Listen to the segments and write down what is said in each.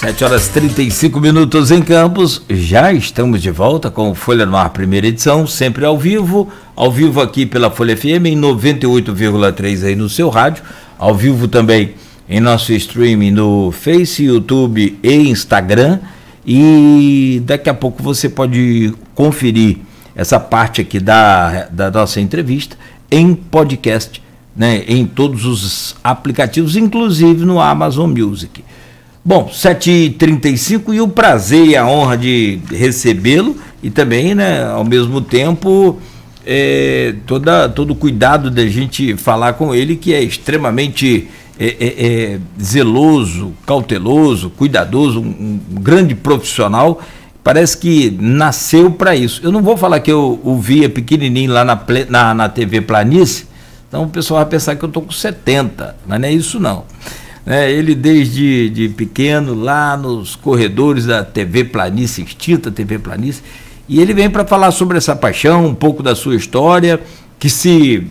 7h35 em Campos, já estamos de volta com o Folha no Ar, primeira edição, sempre ao vivo aqui pela Folha FM em 98,3 aí no seu rádio, ao vivo também em nosso streaming no Face, YouTube e Instagram, e daqui a pouco você pode conferir essa parte aqui da nossa entrevista em podcast, né, em todos os aplicativos, inclusive no Amazon Music. Bom, 7h35 e o prazer e a honra de recebê-lo e também, né, ao mesmo tempo, todo o cuidado da gente falar com ele, que é extremamente zeloso, cauteloso, cuidadoso, um grande profissional, parece que nasceu para isso. Eu não vou falar que eu o via pequenininho lá na TV Planície, então o pessoal vai pensar que eu estou com 70, mas não é isso não. Ele desde pequeno, lá nos corredores da TV Planície, extinta TV Planície, e ele vem para falar sobre essa paixão, um pouco da sua história, que se,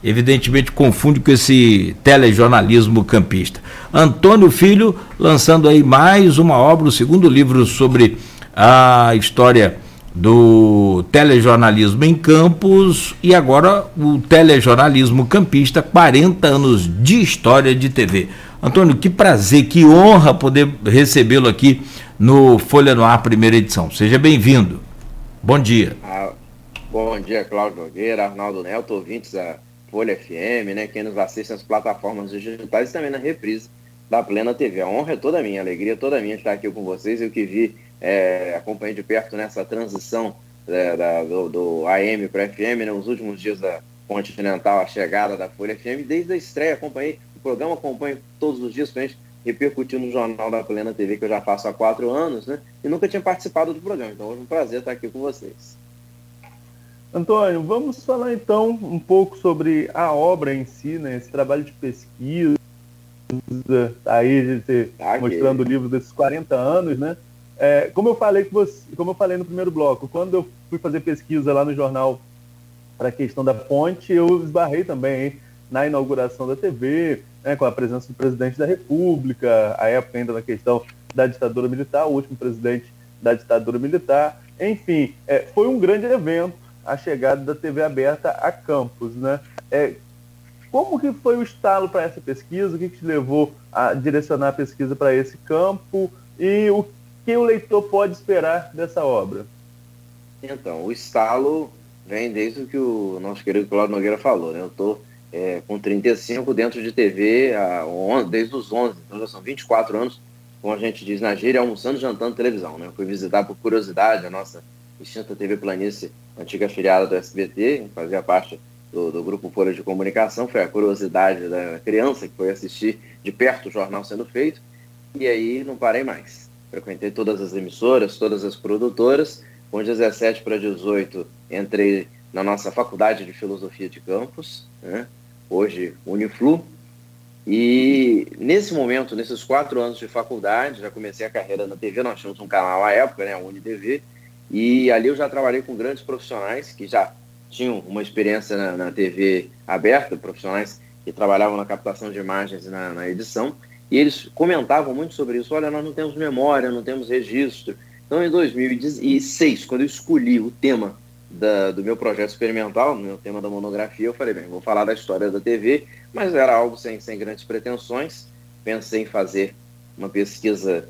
evidentemente confunde com esse telejornalismo campista. Antônio Filho, lançando aí mais uma obra, o segundo livro sobre a história do telejornalismo em Campos, e agora o telejornalismo campista, 40 anos de história de TV. Antônio, que prazer, que honra poder recebê-lo aqui no Folha no Ar, primeira edição. Seja bem-vindo. Bom dia. Bom dia, Cláudio Nogueira, Arnaldo Neto, ouvintes da Folha FM, quem nos assiste nas plataformas digitais e também na reprise da Plena TV. A honra é toda minha, a alegria é toda minha de estar aqui com vocês. Eu que vi, acompanhei de perto nessa transição do AM para FM, nos últimos dias da Continental, a chegada da Folha FM, desde a estreia acompanhei o programa, acompanho todos os dias, frente repercutiu no Jornal da Plena TV, que eu já faço há 4 anos, e nunca tinha participado do programa, então hoje é um prazer estar aqui com vocês. Antônio, vamos falar então um pouco sobre a obra em si, esse trabalho de pesquisa, aí a gente mostrando o livro desses 40 anos, como eu falei no primeiro bloco, quando eu fui fazer pesquisa lá no jornal para a questão da ponte, eu esbarrei também na inauguração da TV, com a presença do presidente da República, a época ainda na questão da ditadura militar, o último presidente da ditadura militar. Enfim, foi um grande evento a chegada da TV aberta a Campos, Como que foi o estalo para essa pesquisa? O que te levou a direcionar a pesquisa para esse campo? E o que o leitor pode esperar dessa obra? Então, o estalo vem desde o que o nosso querido Cláudio Nogueira falou, Eu estou com 35 dentro de TV desde os 11, então já são 24 anos, como a gente diz na gíria, almoçando e jantando televisão. Fui visitar por curiosidade a nossa extinta TV Planície, antiga afiliada do SBT, fazia parte do grupo Folha de Comunicação, foi a curiosidade da criança que foi assistir de perto o jornal sendo feito, e aí não parei mais. Frequentei todas as emissoras, todas as produtoras. Com 17 para 18 entrei na nossa Faculdade de Filosofia de Campos, hoje Uniflu, e nesse momento, nesses 4 anos de faculdade, já comecei a carreira na TV, nós tínhamos um canal à época, a UniTV, e ali eu já trabalhei com grandes profissionais que já tinham uma experiência na TV aberta, profissionais que trabalhavam na captação de imagens e na edição, e eles comentavam muito sobre isso. Olha, nós não temos memória, não temos registro. Então, em 2006, quando eu escolhi o tema do meu projeto experimental, no meu tema da monografia, eu falei, vou falar da história da TV, mas era algo sem grandes pretensões. Pensei em fazer uma pesquisa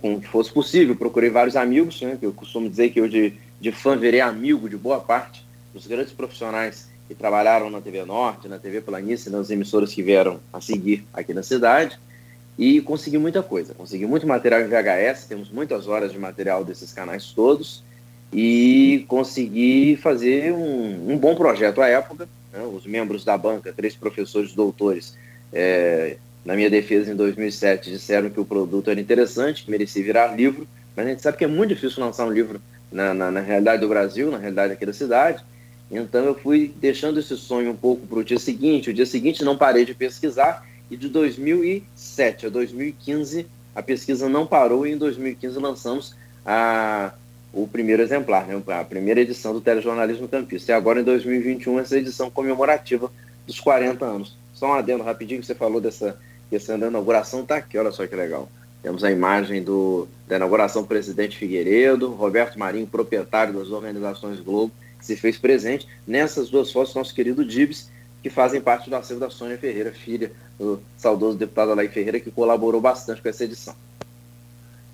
com o que fosse possível. Procurei vários amigos, que eu costumo dizer que eu de fã virei amigo de boa parte dos grandes profissionais que trabalharam na TV Norte, na TV Planície, nas emissoras que vieram a seguir aqui na cidade, e consegui muita coisa. Consegui muito material em VHS, temos muitas horas de material desses canais todos, e consegui fazer um bom projeto à época. Os membros da banca, 3 professores doutores, na minha defesa em 2007, disseram que o produto era interessante, que merecia virar livro, mas a gente sabe que é muito difícil lançar um livro na realidade do Brasil, na realidade aqui da cidade. Então eu fui deixando esse sonho um pouco para o dia seguinte. O dia seguinte não parei de pesquisar, e de 2007 a 2015 a pesquisa não parou, e em 2015 lançamos o primeiro exemplar, a primeira edição do telejornalismo campista. E agora em 2021 essa edição comemorativa dos 40 anos. Só um adendo rapidinho, que você falou dessa questão da inauguração, tá aqui, olha só que legal. Temos a imagem da inauguração do presidente Figueiredo, Roberto Marinho, proprietário das organizações Globo, que se fez presente. Nessas duas fotos, nosso querido Dibs, que fazem parte do acervo da Sônia Ferreira, filha do saudoso deputado Alair Ferreira, que colaborou bastante com essa edição.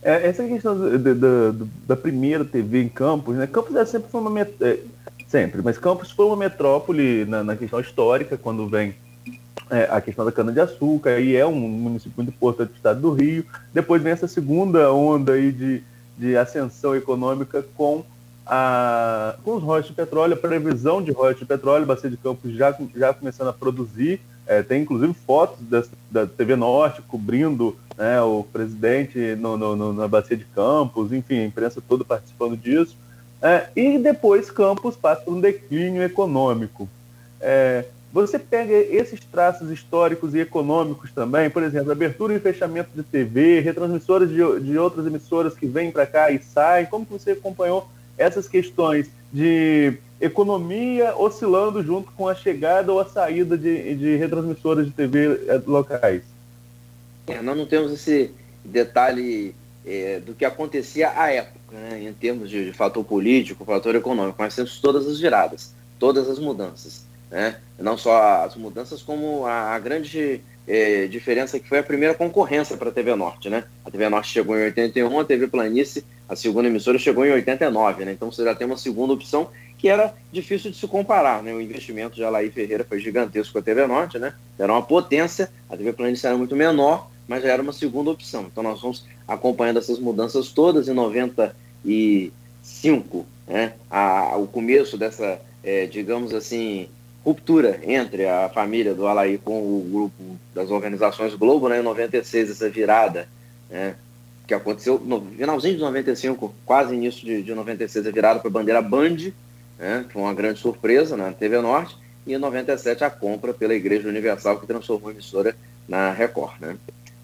Essa questão da primeira TV em Campos, né? Campos sempre foi mas Campos foi uma metrópole na questão histórica, quando vem a questão da cana-de-açúcar, e é um município muito importante do estado do Rio. Depois vem essa segunda onda aí de ascensão econômica com os royalties de petróleo, a previsão de royalties de petróleo, Bacia de Campos já começando a produzir. Tem inclusive fotos da TV Norte cobrindo, né, o presidente na Bacia de Campos, enfim, a imprensa toda participando disso. E depois Campos passa por um declínio econômico. Você pega esses traços históricos e econômicos também, por exemplo, abertura e fechamento de TV, retransmissoras de outras emissoras que vêm para cá e saem. Como que você acompanhou essas questões de economia oscilando junto com a chegada ou a saída de retransmissoras de TV locais? Nós não temos esse detalhe do que acontecia à época, né, em termos de fator político, fator econômico, mas temos todas as viradas, todas as mudanças, né? Não só as mudanças, como a grande diferença que foi a primeira concorrência para a TV Norte, né? A TV Norte chegou em 81, a TV Planície, a segunda emissora, chegou em 89, né? Então você já tem uma segunda opção que era difícil de se comparar, né? O investimento de Alair Ferreira foi gigantesco com a TV Norte, né? Era uma potência, a TV Planície era muito menor, mas já era uma segunda opção. Então nós vamos acompanhando essas mudanças todas. Em 95, né? O começo dessa, digamos assim, ruptura entre a família do Alair com o grupo das organizações Globo, né? Em 96, essa virada, né, que aconteceu no finalzinho de 95, quase início de 96, a virada para a bandeira Band, né, que foi uma grande surpresa na TV Norte, e em 97 a compra pela Igreja Universal, que transformou a emissora na Record, né?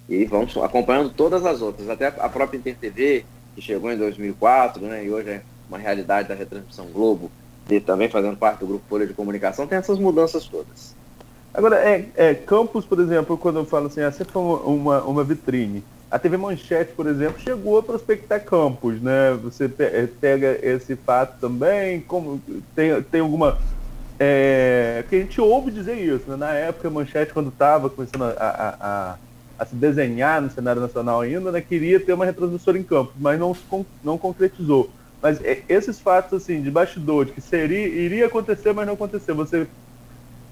E vamos acompanhando todas as outras, até a própria Inter TV, que chegou em 2004, né, e hoje é uma realidade da retransmissão Globo, e também fazendo parte do Grupo Folha de Comunicação, tem essas mudanças todas. Agora, Campos, por exemplo, quando eu falo assim, sempre foi uma vitrine. A TV Manchete, por exemplo, chegou a prospectar Campos, né? Você pega esse fato também, como tem alguma... Porque a gente ouve dizer isso, né? Na época, a Manchete, quando estava começando a se desenhar no cenário nacional ainda, né, queria ter uma retransmissora em Campos, mas não concretizou. Mas esses fatos assim, de bastidor, de que iria acontecer, mas não aconteceu, você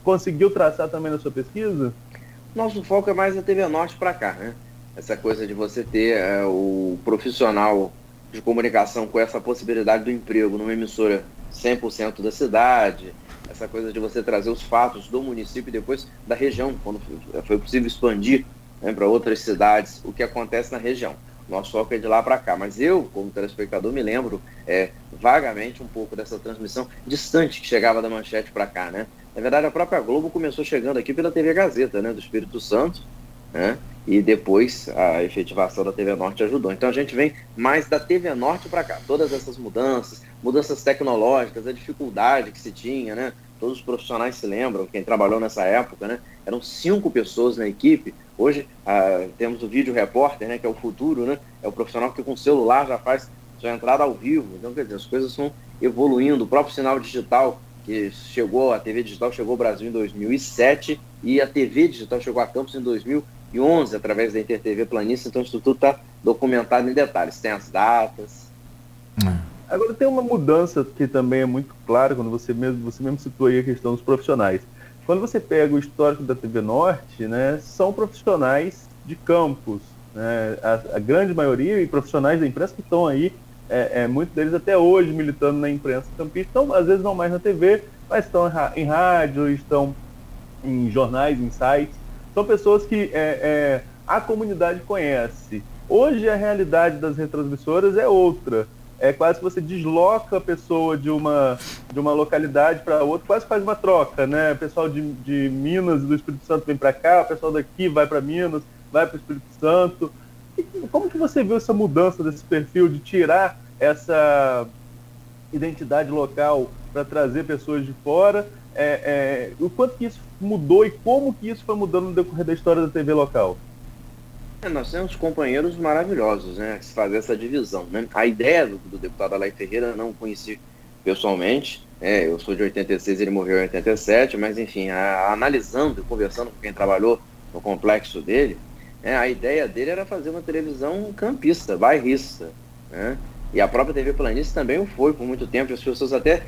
conseguiu traçar também na sua pesquisa? Nosso foco é mais a TV Norte para cá, né? Essa coisa de você ter o profissional de comunicação com essa possibilidade do emprego numa emissora 100% da cidade, essa coisa de você trazer os fatos do município e depois da região, quando foi possível expandir, né, para outras cidades, o que acontece na região. Nosso foco é de lá para cá, mas eu, como telespectador, me lembro vagamente um pouco dessa transmissão distante que chegava da Manchete para cá, né? Na verdade, a própria Globo começou chegando aqui pela TV Gazeta, né, do Espírito Santo, né? E depois a efetivação da TV Norte ajudou. Então a gente vem mais da TV Norte para cá. Todas essas mudanças tecnológicas, a dificuldade que se tinha, né? Todos os profissionais se lembram, quem trabalhou nessa época, né? Eram 5 pessoas na equipe. Hoje temos o vídeo repórter, né, que é o futuro, né? É o profissional que com o celular já faz sua entrada ao vivo. Então, quer dizer, as coisas estão evoluindo. O próprio sinal digital, que a TV digital chegou ao Brasil em 2007 e a TV digital chegou a Campos em 2011, através da Inter TV Planície. Então isso tudo está documentado em detalhes, tem as datas. Agora tem uma mudança que também é muito clara, quando você mesmo citou aí a questão dos profissionais. Quando você pega o histórico da TV Norte, né, são profissionais de Campos, né, a grande maioria, e profissionais da imprensa que estão aí, muitos deles até hoje militando na imprensa campista, então às vezes não mais na TV, mas estão em rádio, estão em jornais, em sites. São pessoas que a comunidade conhece. Hoje a realidade das retransmissoras é outra. É quase que você desloca a pessoa de uma localidade para outra, quase faz uma troca, né? O pessoal de Minas e do Espírito Santo vem para cá, o pessoal daqui vai para Minas, vai para o Espírito Santo. E como que você viu essa mudança desse perfil, de tirar essa identidade local para trazer pessoas de fora? O quanto que isso mudou e como que isso foi mudando no decorrer da história da TV local? Nós temos companheiros maravilhosos, né, que se fazer essa divisão, né? A ideia do deputado Alain Ferreira não conheci pessoalmente, eu sou de 86, ele morreu em 87, mas enfim, analisando e conversando com quem trabalhou no complexo dele, a ideia dele era fazer uma televisão campista, bairrista, né? E a própria TV Planície também o foi por muito tempo. As pessoas até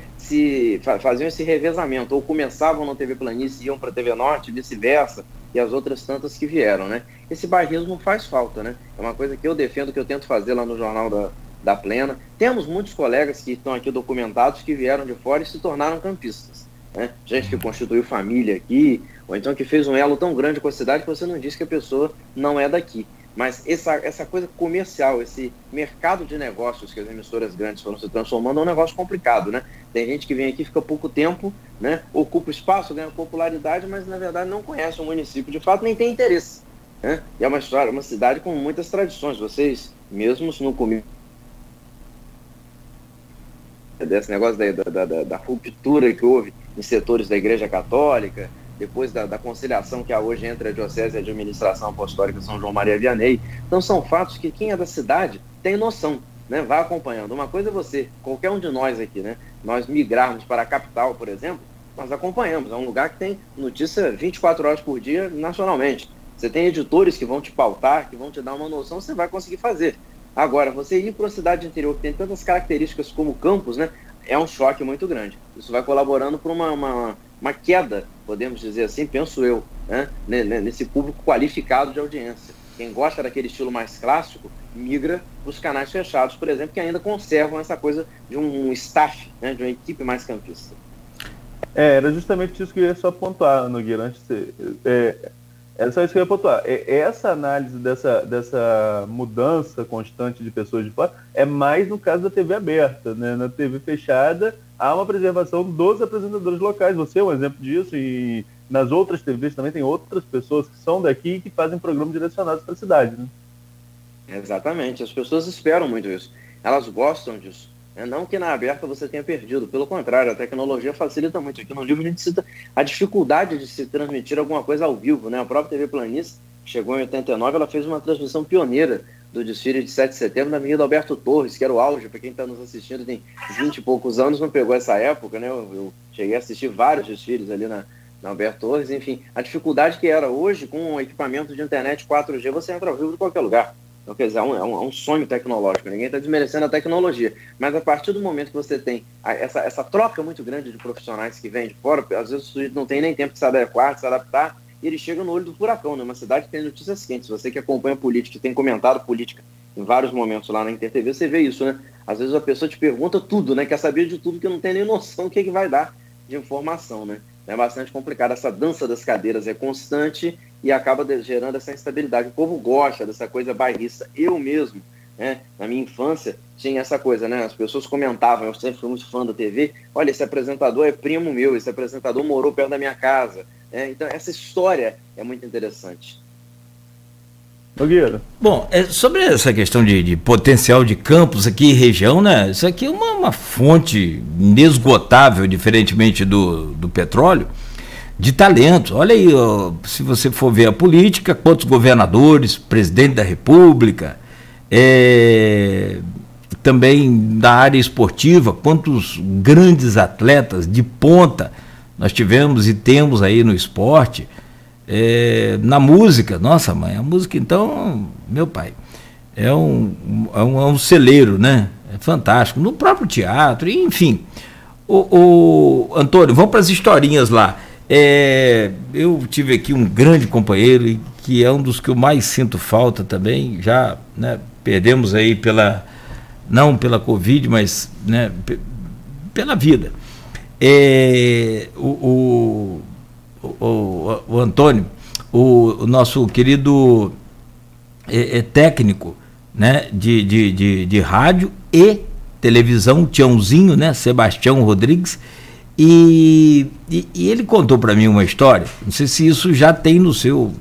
faziam esse revezamento, ou começavam na TV Planície e iam para a TV Norte, vice-versa, e as outras tantas que vieram, né? Esse bairrismo faz falta, né? É uma coisa que eu defendo, que eu tento fazer lá no Jornal da Plena. Temos muitos colegas que estão aqui documentados que vieram de fora e se tornaram campistas, né? Gente que constituiu família aqui, ou então que fez um elo tão grande com a cidade que você não diz que a pessoa não é daqui. Mas essa coisa comercial, esse mercado de negócios que as emissoras grandes foram se transformando é um negócio complicado, né? Tem gente que vem aqui, fica pouco tempo, né? Ocupa espaço, ganha popularidade, mas na verdade não conhece o município de fato, nem tem interesse, né? E é uma história, uma cidade com muitas tradições. Vocês mesmos no começo desse negócio da ruptura que houve em setores da Igreja Católica, depois da conciliação que há hoje entre a Diocese e a Administração Apostólica São João Maria Vianney. Então são fatos que quem é da cidade tem noção, né? Vai acompanhando. Uma coisa é você, qualquer um de nós aqui, né? Nós migrarmos para a capital, por exemplo, nós acompanhamos. É um lugar que tem notícia 24 horas por dia nacionalmente. Você tem editores que vão te pautar, que vão te dar uma noção, você vai conseguir fazer. Agora, você ir para uma cidade interior que tem tantas características como Campos, né? É um choque muito grande. Isso vai colaborando para uma queda, podemos dizer assim, penso eu, né, nesse público qualificado de audiência. Quem gosta daquele estilo mais clássico, migra para os canais fechados, por exemplo, que ainda conservam essa coisa de um staff, né, de uma equipe mais campista. Era justamente isso que eu ia só pontuar, Nogueira, antes de era só isso que eu ia pontuar. Essa análise dessa mudança constante de pessoas de fora é mais no caso da TV aberta, né? Na TV fechada, há uma preservação dos apresentadores locais. Você é um exemplo disso, e nas outras TVs também tem outras pessoas que são daqui e que fazem programas direcionados para a cidade, né? Exatamente, as pessoas esperam muito isso. Elas gostam disso. Não que na aberta você tenha perdido, pelo contrário, a tecnologia facilita muito. Aqui no livro a gente cita a dificuldade de se transmitir alguma coisa ao vivo, né? A própria TV Planície chegou em 89, ela fez uma transmissão pioneira do desfile de 7 de setembro na Avenida Alberto Torres, que era o auge. Para quem está nos assistindo, tem 20 e poucos anos, não pegou essa época, né? Eu cheguei a assistir vários desfiles ali na Alberto Torres. Enfim, a dificuldade que era hoje, com o equipamento de internet 4G, você entra ao vivo de qualquer lugar. Então, quer dizer, é um sonho tecnológico, ninguém está desmerecendo a tecnologia, mas a partir do momento que você tem essa troca muito grande de profissionais que vêm de fora, às vezes o sujeito não tem nem tempo de se adequar, de se adaptar, e ele chega no olho do furacão, né? Uma cidade que tem notícias quentes. Você que acompanha política, que tem comentado política em vários momentos lá na InterTV, você vê isso, né? Às vezes a pessoa te pergunta tudo, né? Quer saber de tudo, que não tem nem noção do que vai dar de informação, né? É bastante complicado. Essa dança das cadeiras é constante e acaba gerando essa instabilidade. O povo gosta dessa coisa bairrista. Eu mesmo, né, na minha infância, tinha essa coisa, né? As pessoas comentavam, eu sempre fui muito fã da TV, olha, esse apresentador é primo meu, esse apresentador morou perto da minha casa. Então, essa história é muito interessante. Nogueira. Bom, sobre essa questão de potencial de campos aqui em região, né? Isso aqui é uma fonte inesgotável, diferentemente do petróleo, de talento. Olha aí, ó, se você for ver a política, quantos governadores, presidente da República, também da área esportiva, quantos grandes atletas de ponta nós tivemos e temos aí no esporte. Na música, nossa mãe, a música então, meu pai, é um celeiro, né? É fantástico. No próprio teatro, enfim. Antônio, vamos para as historinhas lá. Eu tive aqui um grande companheiro, que é um dos que eu mais sinto falta também, já, né, perdemos aí não pela Covid, mas, né, pela vida. O Antônio, o nosso querido técnico, né, de rádio e televisão, Tiãozinho, né, Sebastião Rodrigues, e ele contou para mim uma história, não sei se isso já tem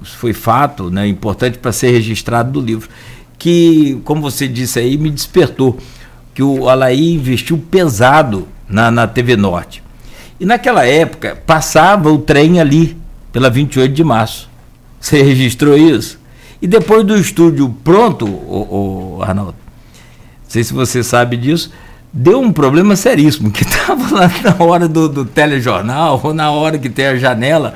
foi fato, né, importante para ser registrado no livro, que, como você disse aí, me despertou, que o Alaí investiu pesado na TV Norte. E naquela época, passava o trem ali, pela 28 de março. Você registrou isso? E depois do estúdio pronto, o Arnaldo, não sei se você sabe disso, deu um problema seríssimo, que estava lá na hora do telejornal, ou na hora que tem a janela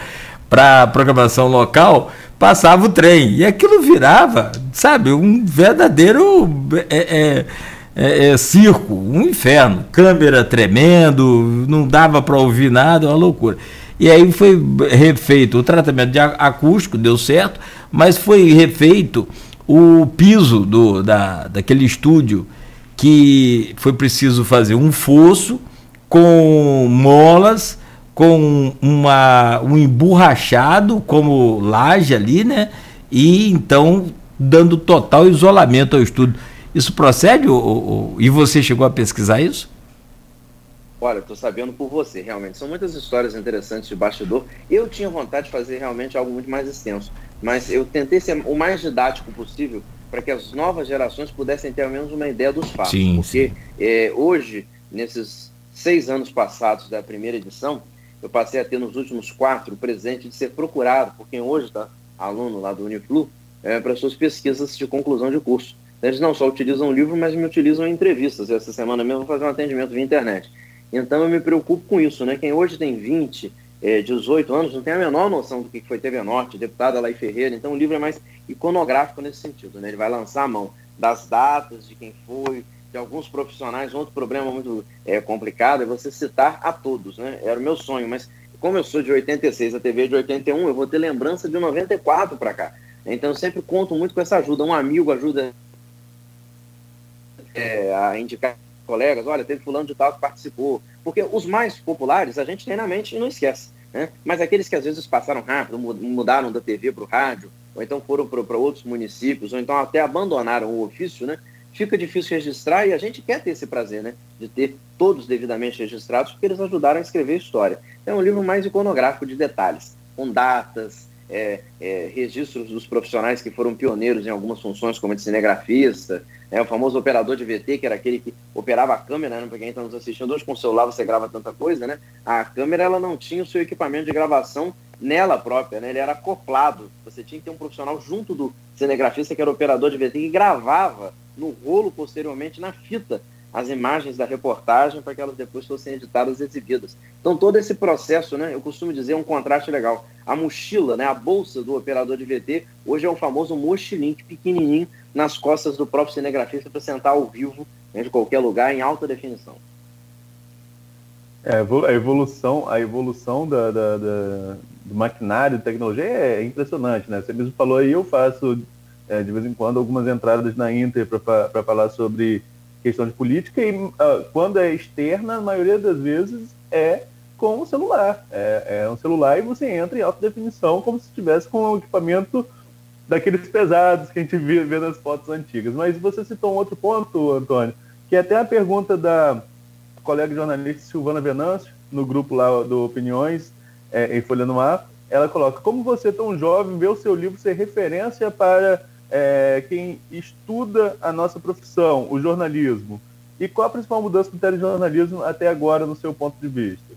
para programação local, passava o trem, e aquilo virava, sabe, um verdadeiro circo, um inferno, câmera tremendo, não dava para ouvir nada, uma loucura. E aí foi refeito o tratamento de acústico, deu certo, mas foi refeito o piso daquele estúdio, que foi preciso fazer um fosso com molas, com um emborrachado como laje ali, né? E então dando total isolamento ao estúdio. Isso procede? E você chegou a pesquisar isso? Olha, estou sabendo por você, realmente. São muitas histórias interessantes de bastidor. Eu tinha vontade de fazer realmente algo muito mais extenso, mas eu tentei ser o mais didático possível para que as novas gerações pudessem ter ao menos uma ideia dos fatos. Sim, porque hoje, nesses 6 anos passados da primeira edição, eu passei a ter nos últimos 4 o presente de ser procurado por quem hoje está aluno lá do Uniflu para suas pesquisas de conclusão de curso. Eles não só utilizam o livro, mas me utilizam em entrevistas. Essa semana mesmo eu vou fazer um atendimento via internet. Então eu me preocupo com isso, né? Quem hoje tem 20, 18 anos não tem a menor noção do que foi TV Norte, deputada Laí Ferreira. Então o livro é mais iconográfico nesse sentido, né? Ele vai lançar a mão das datas, de quem foi, de alguns profissionais. Outro problema muito complicado é você citar a todos, né? Era o meu sonho, mas como eu sou de 86, a TV é de 81, eu vou ter lembrança de 94 para cá. Então eu sempre conto muito com essa ajuda. Um amigo ajuda a indicar colegas, olha, teve fulano de tal que participou, porque os mais populares a gente tem na mente e não esquece, né? Mas aqueles que às vezes passaram rápido, mudaram da TV para o rádio, ou então foram para outros municípios, ou então até abandonaram o ofício, né? Fica difícil registrar e a gente quer ter esse prazer, né? De ter todos devidamente registrados, porque eles ajudaram a escrever a história. É um livro mais iconográfico de detalhes, com datas, registros dos profissionais que foram pioneiros em algumas funções, como de cinegrafista, o famoso operador de VT, que era aquele que operava a câmera, né? Para quem está nos assistindo hoje, com o celular você grava tanta coisa, né? A câmera ela não tinha o seu equipamento de gravação nela própria, né? Ele era acoplado, você tinha que ter um profissional junto do cinegrafista, que era o operador de VT, que gravava no rolo, posteriormente na fita, as imagens da reportagem para que elas depois fossem editadas e exibidas. Então todo esse processo, né, eu costumo dizer, é um contraste legal. A mochila, né, a bolsa do operador de VT, hoje é o famoso mochilinho pequenininho nas costas do próprio cinegrafista para sentar ao vivo, né, de qualquer lugar, em alta definição. A evolução do maquinário, de tecnologia é impressionante, né? Você mesmo falou aí, eu faço de vez em quando algumas entradas na Inter para falar sobre questão de política e quando é externa, a maioria das vezes é com o celular. É um celular e você entra em alta definição como se estivesse com um equipamento daqueles pesados que a gente vê nas fotos antigas. Mas você citou um outro ponto, Antônio, que é até a pergunta da colega jornalista Silvana Venâncio, no grupo lá do Opiniões, em Folha no Ar. Ela coloca: como você, tão jovem, vê o seu livro ser referência para quem estuda a nossa profissão, o jornalismo? E qual a principal mudança do telejornalismo até agora, no seu ponto de vista?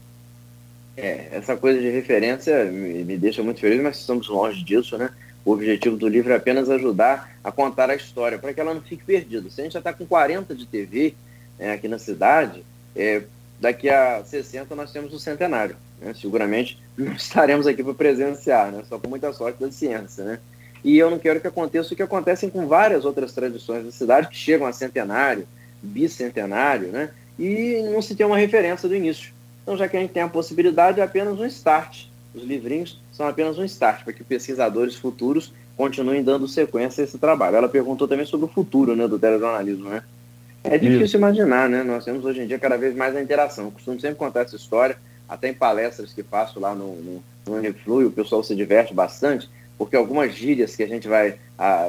Essa coisa de referência me deixa muito feliz, mas estamos longe disso, né? O objetivo do livro é apenas ajudar a contar a história, para que ela não fique perdida. Se a gente já está com 40 de TV aqui na cidade, daqui a 60 nós temos o centenário, né? Seguramente não estaremos aqui para presenciar, né? Só com muita sorte da ciência, né? E eu não quero que aconteça o que acontece com várias outras tradições da cidade, que chegam a centenário, bicentenário, né? E não se tem uma referência do início. Então, já que a gente tem a possibilidade, é apenas um start. Os livrinhos são apenas um start, para que pesquisadores futuros continuem dando sequência a esse trabalho. Ela perguntou também sobre o futuro, né, do telejornalismo, né? É difícil imaginar, né? Nós temos hoje em dia cada vez mais a interação. Eu costumo sempre contar essa história, até em palestras que faço lá no Uniflu, e o pessoal se diverte bastante, porque algumas gírias que a gente vai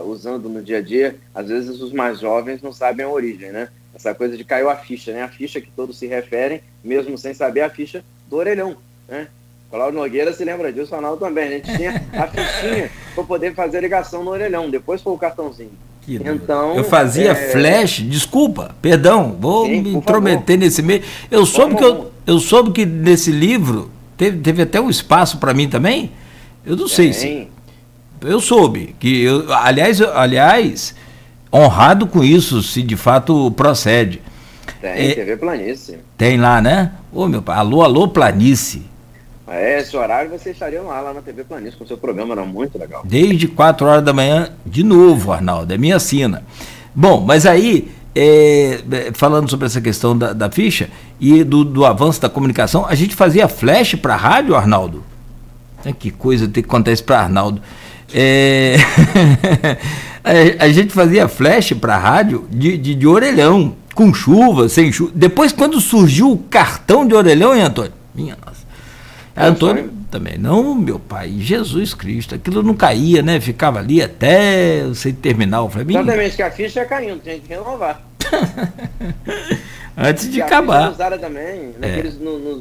usando no dia a dia, às vezes os mais jovens não sabem a origem, né? Essa coisa de caiu a ficha, né? A ficha que todos se referem, mesmo sem saber, a ficha do orelhão, né? Cláudio Nogueira se lembra disso, o Ronaldo também. A gente tinha a fichinha para poder fazer a ligação no orelhão, depois foi o cartãozinho. Então, eu fazia flash, desculpa, perdão, vou me intrometer nesse meio. Eu soube que nesse livro teve até um espaço para mim também. Eu não sei se Eu soube que aliás, honrado com isso, se de fato procede. Tem, TV Planície. Tem lá, né? Ô, meu pai, alô, Planície. Esse horário vocês estariam lá na TV Planície, com o seu programa, era muito legal. Desde 4 horas da manhã, de novo, Arnaldo, é minha sina. Bom, mas aí, falando sobre essa questão da ficha e do avanço da comunicação, a gente fazia flash para a rádio, Arnaldo? Que coisa que acontece para Arnaldo. A gente fazia flash para a rádio de orelhão, com chuva, sem chuva. Depois, quando surgiu o cartão de orelhão, hein, Antônio? Minha nossa. Antônio também, não, meu pai, Jesus Cristo, aquilo não caía, né? Ficava ali até você terminar o Flamengo. Exatamente, que a ficha ia caindo, tinha que renovar. Antes de acabar. A usada também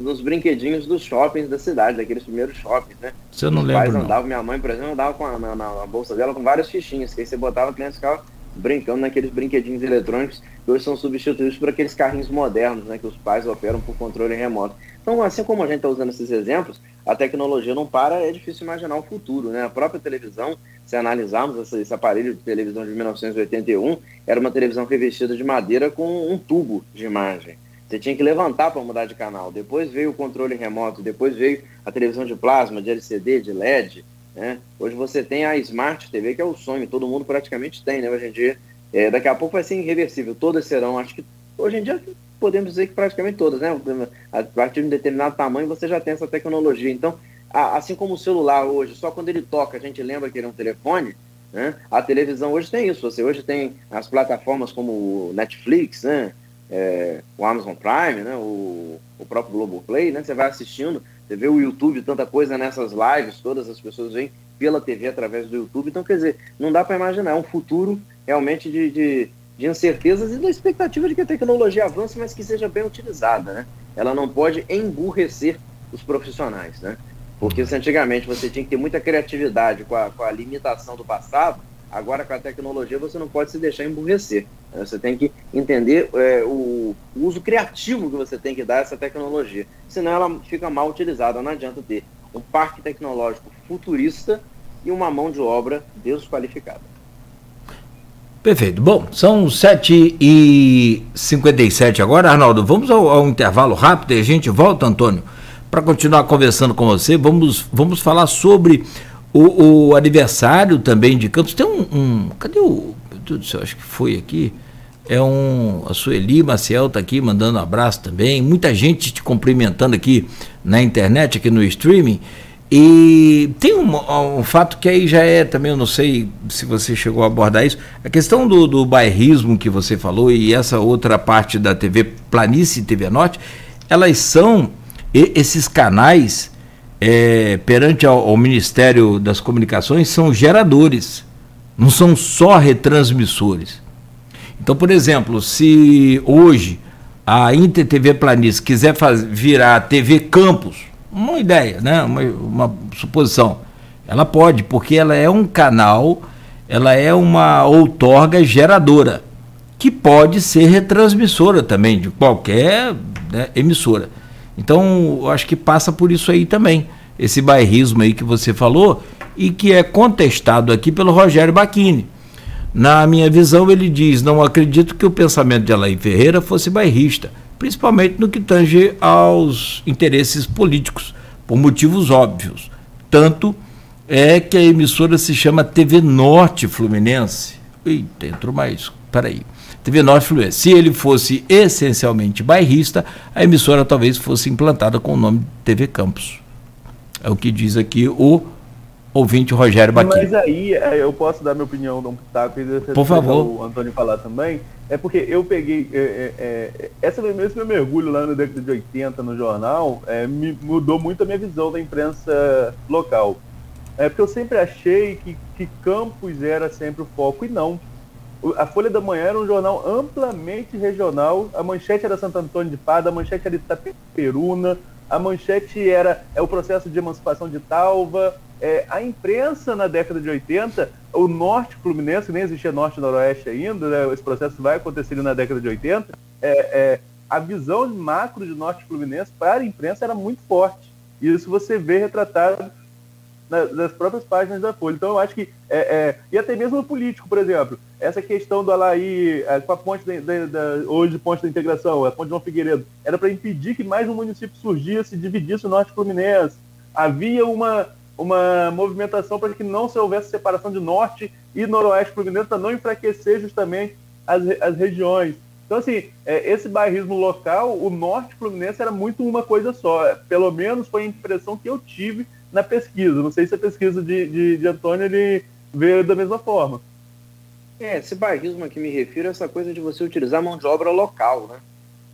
nos brinquedinhos dos shoppings da cidade, daqueles primeiros shoppings, né? Se eu não lembro. Minha mãe, por exemplo, andava na bolsa dela com várias fichinhas, que aí você botava, a criança ficava brincando naqueles brinquedinhos eletrônicos que hoje são substituídos por aqueles carrinhos modernos, né, que os pais operam por controle remoto. Então, assim como a gente está usando esses exemplos, a tecnologia não para, é difícil imaginar o futuro, né? A própria televisão, se analisarmos esse aparelho de televisão de 1981, era uma televisão revestida de madeira com um tubo de imagem. Você tinha que levantar para mudar de canal. Depois veio o controle remoto, depois veio a televisão de plasma, de LCD, de LED, né? Hoje você tem a Smart TV, que é o sonho, todo mundo praticamente tem, né? Hoje em dia, daqui a pouco vai ser irreversível, todas serão, acho que hoje em dia podemos dizer que praticamente todas, né? A partir de um determinado tamanho você já tem essa tecnologia. Então, assim como o celular hoje, só quando ele toca a gente lembra que ele é um telefone, né? A televisão hoje tem isso, você hoje tem as plataformas como o Netflix, né? O Amazon Prime, né? O próprio Globoplay, né? Você vai assistindo, você vê o YouTube, tanta coisa nessas lives, todas as pessoas vêm pela TV através do YouTube. Então, quer dizer, não dá para imaginar, é um futuro realmente de incertezas e da expectativa de que a tecnologia avance, mas que seja bem utilizada, né? Ela não pode emburrecer os profissionais, né? Porque se antigamente você tinha que ter muita criatividade com a limitação do passado, agora com a tecnologia você não pode se deixar emburrecer. Você tem que entender o uso criativo que você tem que dar a essa tecnologia. Senão ela fica mal utilizada. Não adianta ter um parque tecnológico futurista e uma mão de obra desqualificada. Perfeito. Bom, são 7h57 agora, Arnaldo. Vamos ao intervalo rápido e a gente volta, Antônio, para continuar conversando com você. Vamos falar sobre o aniversário também de Campos. Tem cadê o... Meu Deus do céu, acho que foi aqui. A Sueli Maciel está aqui mandando um abraço também. Muita gente te cumprimentando aqui na internet, aqui no streaming. E tem um fato que aí já também, eu não sei se você chegou a abordar isso, a questão do bairrismo que você falou e essa outra parte da TV Planície e TV Norte, elas são, esses canais, perante ao Ministério das Comunicações, são geradores, não são só retransmissores. Então, por exemplo, se hoje a Inter TV Planície quiser virar TV Campos, uma ideia, né? uma suposição, ela pode, porque ela é um canal, ela é uma outorga geradora, que pode ser retransmissora também, de qualquer, né, emissora. Então, eu acho que passa por isso aí também, esse bairrismo aí que você falou, e que é contestado aqui pelo Rogério Bacchini. Na minha visão, ele diz: não acredito que o pensamento de Alain Ferreira fosse bairrista, principalmente no que tange aos interesses políticos, por motivos óbvios. Tanto é que a emissora se chama TV Norte Fluminense. Eita, entrou mais. Peraí. TV Norte Fluminense. Se ele fosse essencialmente bairrista, a emissora talvez fosse implantada com o nome de TV Campos. É o que diz aqui o ouvinte Rogério Bacchini. Mas aí eu posso dar minha opinião, dar um pitaco, e por favor, o Antônio falar também. É porque eu peguei esse meu mergulho lá na década de 80 no jornal, mudou muito a minha visão da imprensa local. Porque eu sempre achei que Campos era sempre o foco, e não. A Folha da Manhã era um jornal amplamente regional, a manchete era Santo Antônio de Pádua, a manchete era Itaperuna, a manchete era o processo de emancipação de Talva. A imprensa na década de 80, o Norte Fluminense, nem existia Norte e Noroeste ainda, né? Esse processo vai acontecer na década de 80, a visão macro de Norte Fluminense para a imprensa era muito forte. E isso você vê retratado nas próprias páginas da Folha. Então eu acho que, e até mesmo no político, por exemplo, essa questão do Alaí, com a ponte hoje ponte da integração, a ponte João Figueiredo, era para impedir que mais um município surgisse, dividisse o Norte Fluminense. Havia uma movimentação para que não se houvesse separação de Norte e Noroeste Fluminense, para não enfraquecer justamente as regiões. Então, assim, esse bairrismo local, o Norte Fluminense era muito uma coisa só. Pelo menos foi a impressão que eu tive na pesquisa. Não sei se a pesquisa de Antônio ele veio da mesma forma. Esse bairrismo a que me refiro é essa coisa de você utilizar mão de obra local,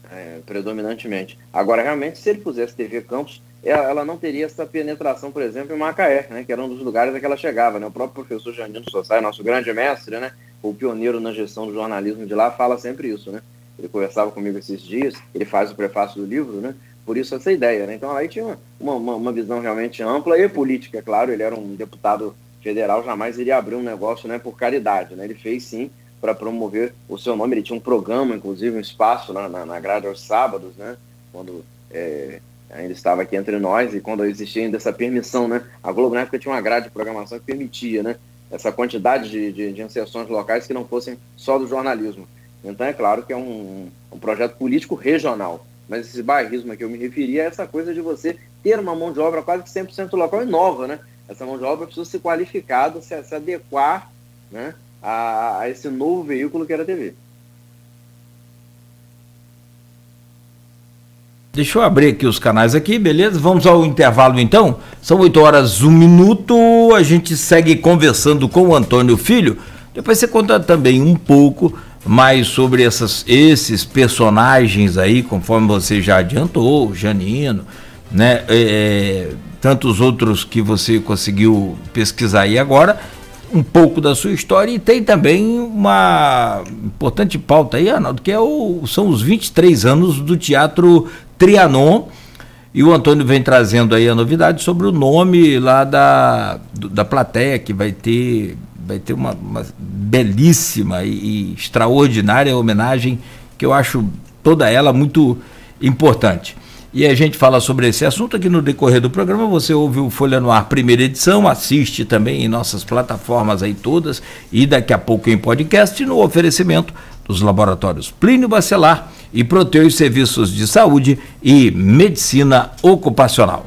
né? Predominantemente. Agora, realmente, se ele pusesse TV Campos, ela não teria essa penetração, por exemplo, em Macaé, né? Que era um dos lugares a que ela chegava, né? O próprio professor Janino Sossai, nosso grande mestre, né? O pioneiro na gestão do jornalismo de lá, fala sempre isso, né? Ele conversava comigo esses dias, ele faz o prefácio do livro, né? Por isso essa ideia, né? Então aí tinha uma visão realmente ampla e política, é claro, ele era um deputado federal, jamais iria abrir um negócio, né, por caridade, né? Ele fez sim para promover o seu nome, ele tinha um programa, inclusive um espaço na grade aos sábados, né? Quando ainda estava aqui entre nós e quando existia ainda essa permissão, né? A Globo na época tinha uma grade de programação que permitia, né? Essa quantidade de inserções locais que não fossem só do jornalismo. Então é claro que é um projeto político regional, mas esse bairrismo a que eu me referi é essa coisa de você ter uma mão de obra quase que 100% local e nova, né? Essa mão de obra precisa ser qualificada, se adequar, né, a esse novo veículo que era a TV. Deixa eu abrir aqui os canais aqui, beleza? Vamos ao intervalo então. São 8h01. A gente segue conversando com o Antônio Filho. Depois você conta também um pouco mais sobre esses personagens aí, conforme você já adiantou, o Janino, né? Tantos outros que você conseguiu pesquisar aí agora, um pouco da sua história, e tem também uma importante pauta aí, Arnaldo, que são os 23 anos do Teatro Trianon, e o Antônio vem trazendo aí a novidade sobre o nome lá da plateia, que vai ter uma belíssima e extraordinária homenagem, que eu acho toda ela muito importante. E a gente fala sobre esse assunto aqui no decorrer do programa. Você ouve o Folha no Ar, primeira edição, assiste também em nossas plataformas aí todas, e daqui a pouco em podcast, no oferecimento dos laboratórios Plínio Bacelar e Proteus Serviços de Saúde e Medicina Ocupacional.